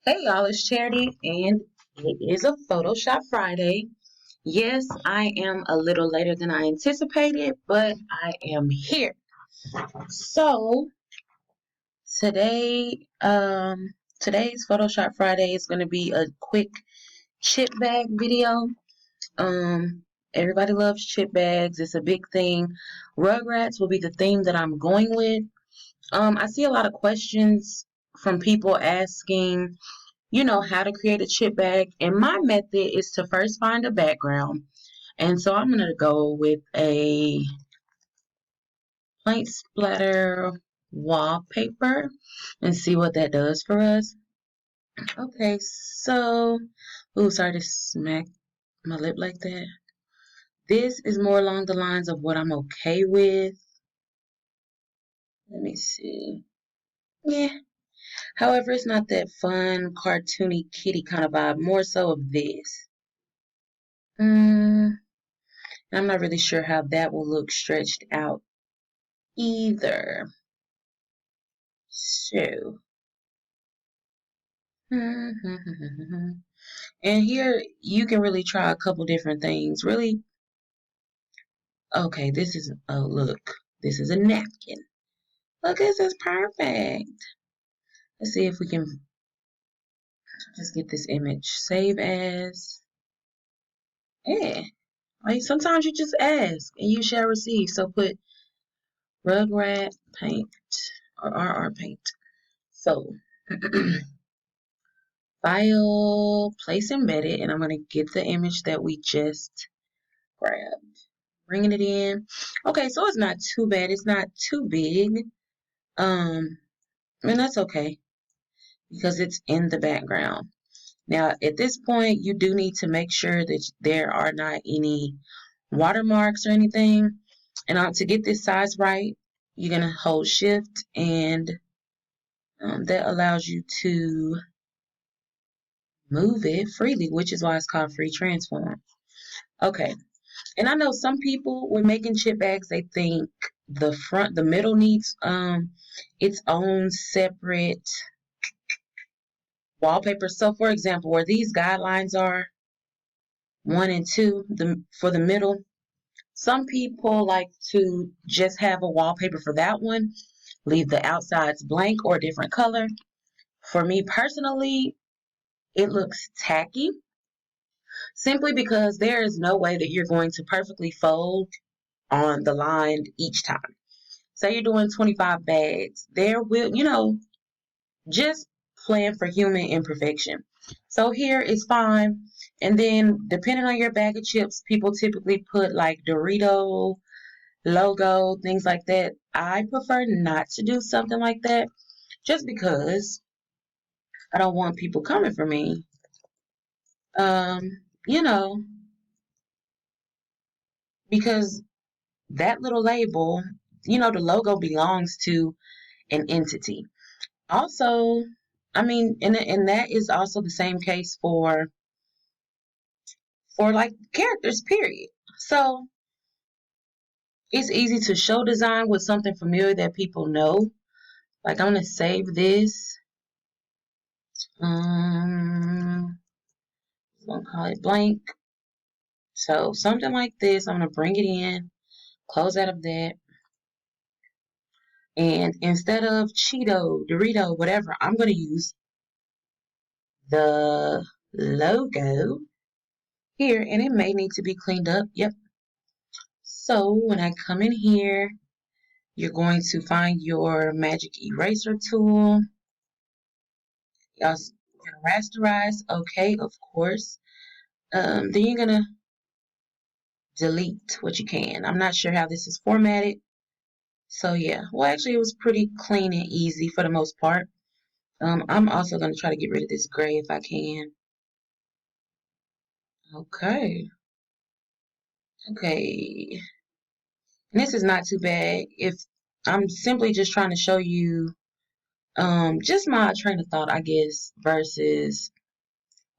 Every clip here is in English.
Hey y'all, it's Charity, and it is a Photoshop Friday. Yes, I am a little later than I anticipated, but I am here. So today, today's Photoshop Friday is going to be a quick chip bag video. Everybody loves chip bags; it's a big thing. Rugrats will be the theme that I'm going with. I see a lot of questions from people asking how to create a chip bag. And my method is to first find a background. And so I'm going to go with a paint splatter wallpaper and see what that does for us. Okay, so, ooh, sorry to smack my lip like that. This is more along the lines of what I'm okay with. Let me see. Yeah. However, it's not that fun, cartoony kitty kind of vibe, more so of this. I'm not really sure how that will look stretched out either. So, and here you can really try a couple different things. Really, okay, look, this is a napkin. Look, this is perfect. Let's see if we can just get this image. Save as. Yeah, like sometimes you just ask and you shall receive. So put Rugrat paint or RR paint. So. File, place embedded, and I'm going to get the image that we just grabbed. Bringing it in. Okay, so it's not too bad. It's not too big. And that's okay because it's in the background. Now, at this point, you do need to make sure that there are not any watermarks or anything. And to get this size right, you're going to hold shift, and that allows you to move it freely, which is why it's called free transform. Okay. And I know some people, when making chip bags, they think the middle needs its own separate wallpaper. So for example, where these guidelines are 1 and 2, for the middle, some people like to just have a wallpaper for that one, leave the outsides blank or a different color. For me personally, it looks tacky simply because there is no way that you're going to perfectly fold on the line each time. Say you're doing 25 bags, there will, just plan for human imperfection. So here is fine. And then depending on your bag of chips, people typically put like Dorito logo, things like that. I prefer not to do something like that just because I don't want people coming for me. You know, because that little label, the logo belongs to an entity. Also, I mean, and that is also the same case for like characters, period. So it's easy to show design with something familiar that people know. Like I'm gonna save this. I'm gonna call it blank. So something like this, I'm gonna bring it in, close out of that. And instead of Cheeto, Dorito, whatever, I'm gonna use the logo here, and it may need to be cleaned up. Yep. So when I come in here, you're going to find your magic eraser tool. Y'all gonna rasterize, okay, of course. Then you're gonna delete what you can. I'm not sure how this is formatted. So yeah, well actually it was pretty clean and easy for the most part. I'm also gonna try to get rid of this gray if I can. Okay. Okay. And this is not too bad. If I'm simply just trying to show you just my train of thought, I guess, versus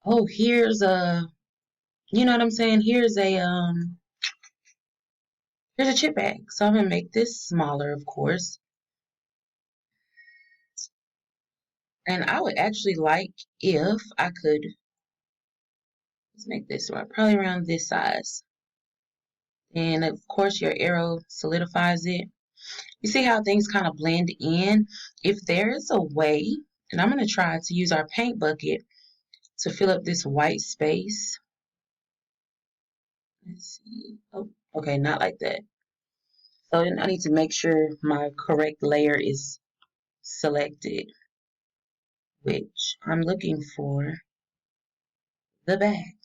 oh, here's a you know what I'm saying? Here's a chip bag. So I'm gonna make this smaller, of course. And I would actually like if I could, let's make this right, probably around this size. And of course your arrow solidifies it. You see how things kind of blend in? If there is a way, and I'm going to try to use our paint bucket to fill up this white space. Let's see. Oh, okay, not like that. So then I need to make sure my correct layer is selected, which I'm looking for the back.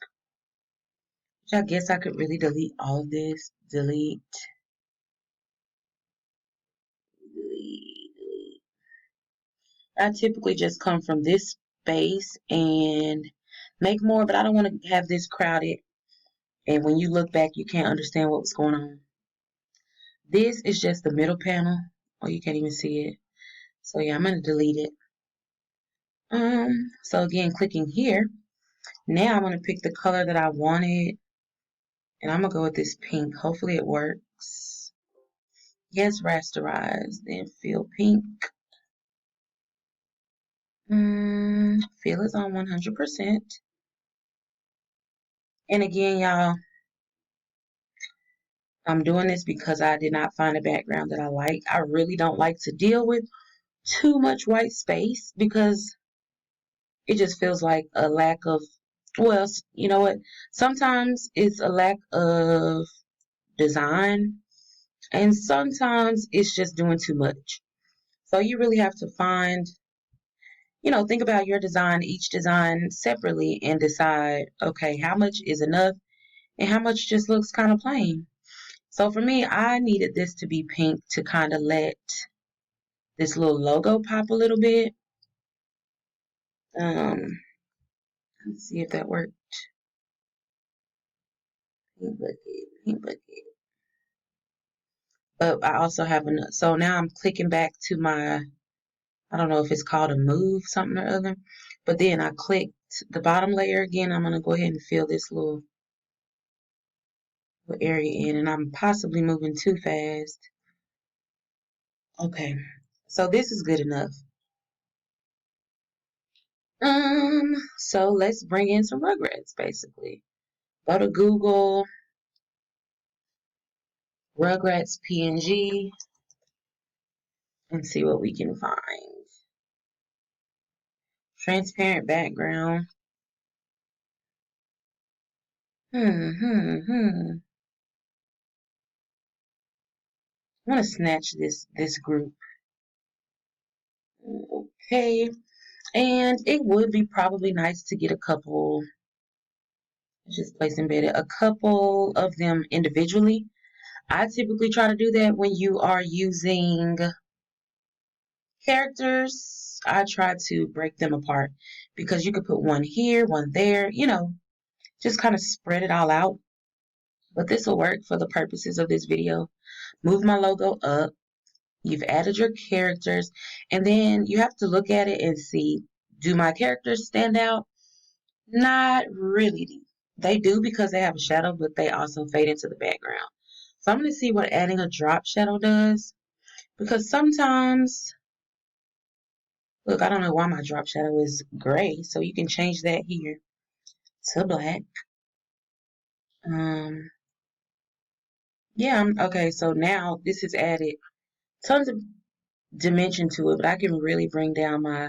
Which I guess I could really delete all of this. Delete, delete, delete. I typically just come from this space and make more, but I don't want to have this crowded. And when you look back, you can't understand what was going on. This is just the middle panel. Oh, you can't even see it. So yeah, I'm going to delete it. So again, clicking here. Now I'm going to pick the color that I wanted. And I'm going to go with this pink. Hopefully it works. Yes, rasterize. Then fill pink. Fill is on 100%. And again, y'all, I'm doing this because I did not find a background that I like. I really don't like to deal with too much white space because it just feels like a lack of, well, you know what? Sometimes it's a lack of design, and sometimes it's just doing too much. So you really have to find, think about your design, each design separately, and decide, okay, how much is enough and how much just looks kind of plain. So for me, I needed this to be pink to kind of let this little logo pop a little bit. Let's see if that worked. Pink bucket, pink bucket. But I also have enough. So now I'm clicking back to my, I don't know if it's called a move, something or other. But then I clicked the bottom layer again. I'm going to go ahead and fill this little area in. And I'm possibly moving too fast. Okay. So this is good enough. So let's bring in some Rugrats, basically. Go to Google, Rugrats PNG, and see what we can find. Transparent background. I want to snatch this group. Okay. And it would be probably nice to get a couple, just place embedded, a couple of them individually. I typically try to do that when you are using characters. I try to break them apart because you could put one here, one there, just kind of spread it all out. But this will work for the purposes of this video. Move my logo up. You've added your characters, and then you have to look at it and see, do my characters stand out? Not really. They do because they have a shadow, but they also fade into the background. So I'm going to see what adding a drop shadow does. Because sometimes, look, I don't know why my drop shadow is gray. So you can change that here to black. Yeah, okay, so now this has added tons of dimension to it, but I can really bring down my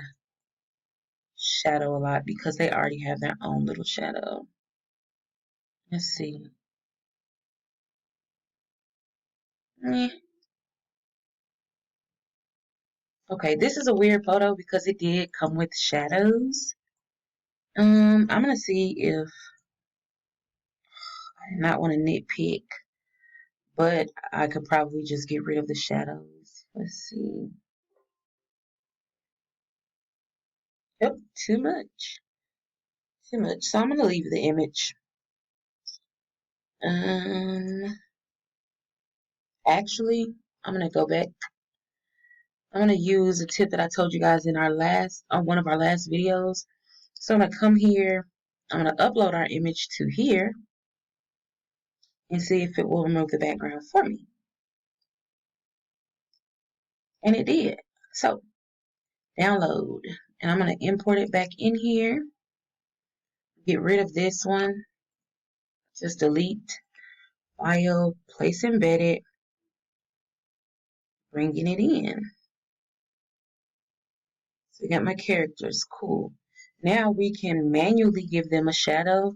shadow a lot because they already have their own little shadow. Let's see. Okay, this is a weird photo because it did come with shadows. I'm gonna see if I do not want to nitpick, but I could probably just get rid of the shadows. Let's see. Yep, too much. Too much. So I'm gonna leave the image. Actually, I'm gonna go back. I'm gonna use a tip that I told you guys in on one of our last videos. So I'm gonna come here. I'm gonna upload our image to here and see if it will remove the background for me. And it did. So download. And I'm going to import it back in here. Get rid of this one. Just delete. File, place embedded. Bringing it in. So we got my characters. Cool. Now we can manually give them a shadow.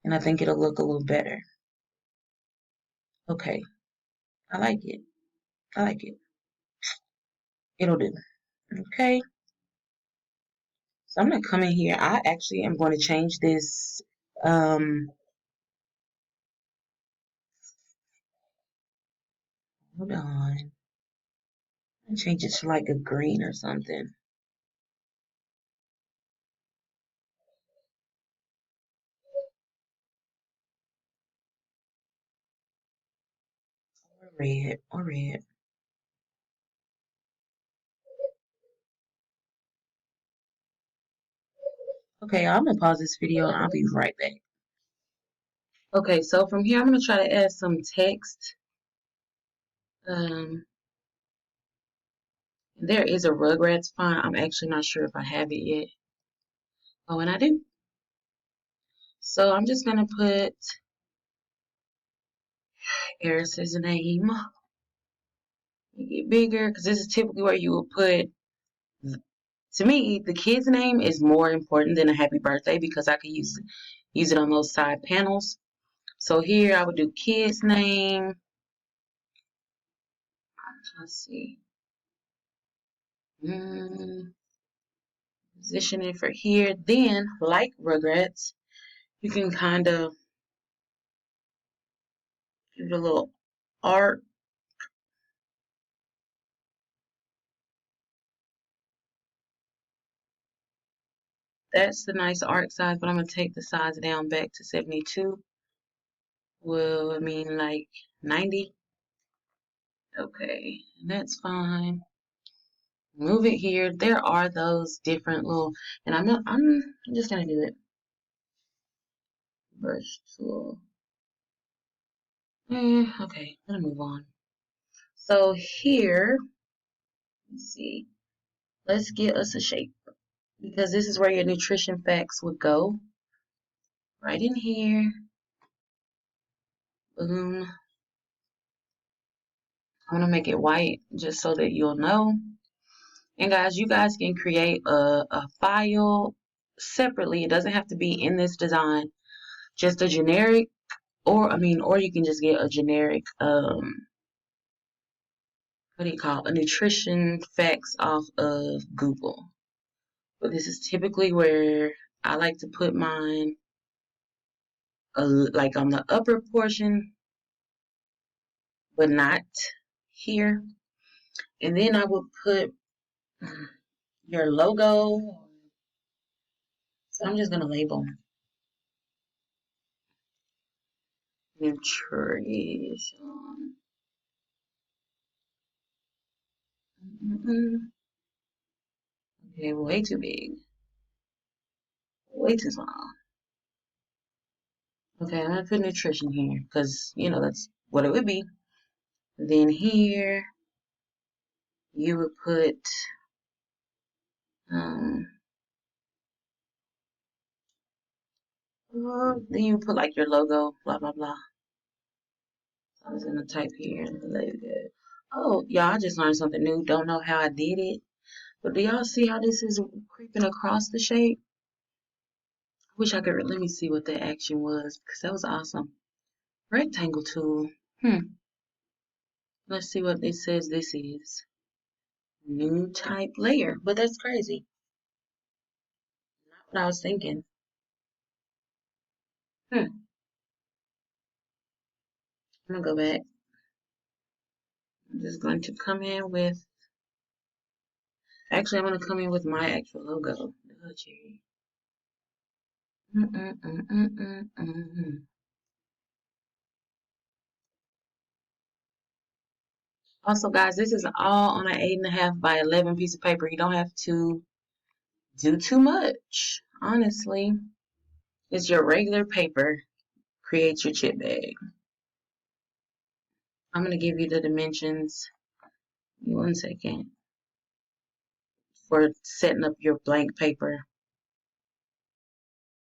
And I think it'll look a little better. Okay. I like it. I like it. It'll do. Okay. So I'm going to come in here. I actually am going to change this. Hold on. I'll change it to like a green or something. Or red. Okay, I'm going to pause this video and I'll be right back. Okay, so from here, I'm going to try to add some text. There is a Rugrats font. I'm actually not sure if I have it yet. Oh, and I do. So I'm just going to put Eris's name. Make it bigger because this is typically where you would put. To me, the kid's name is more important than a happy birthday because I could use it on those side panels. So here I would do kid's name. Let's see. Position it for here. Then, like Rugrats, you can kind of give it a little arc. That's the nice arc size, but I'm going to take the size down back to 72. Well, I mean like 90. Okay, that's fine. Move it here. There are those different little, and I'm just gonna do it. Brush tool. Okay, I'm gonna move on. So here, let's see. Let's get us a shape because this is where your nutrition facts would go. Right in here. Boom. I'm gonna make it white just so that you'll know. And guys, you guys can create a file separately. It doesn't have to be in this design. Just a generic, or you can just get a generic what do you call it? A nutrition facts off of Google. But this is typically where I like to put mine, like on the upper portion, but not here. And then I would put your logo. So I'm just gonna label nutrition. Okay, way too big. Way too small. Okay, I'm gonna put nutrition here because that's what it would be. Then here you would put then you put like your logo, blah blah blah. I was gonna type here and let it go. Oh, y'all, I just learned something new. Don't know how I did it, but do y'all see how this is creeping across the shape? I wish I could. Let me see what the action was because that was awesome. Rectangle tool. Let's see what it says this is. New type layer, but that's crazy. Not what I was thinking. I'm gonna go back. I'm just going to come in with. Actually, I'm gonna come in with my actual logo. Oh, gee. Also, guys, this is all on an 8.5 by 11 piece of paper. You don't have to do too much, honestly. It's your regular paper. Create your chip bag. I'm going to give you the dimensions. Give me 1 second. for setting up your blank paper.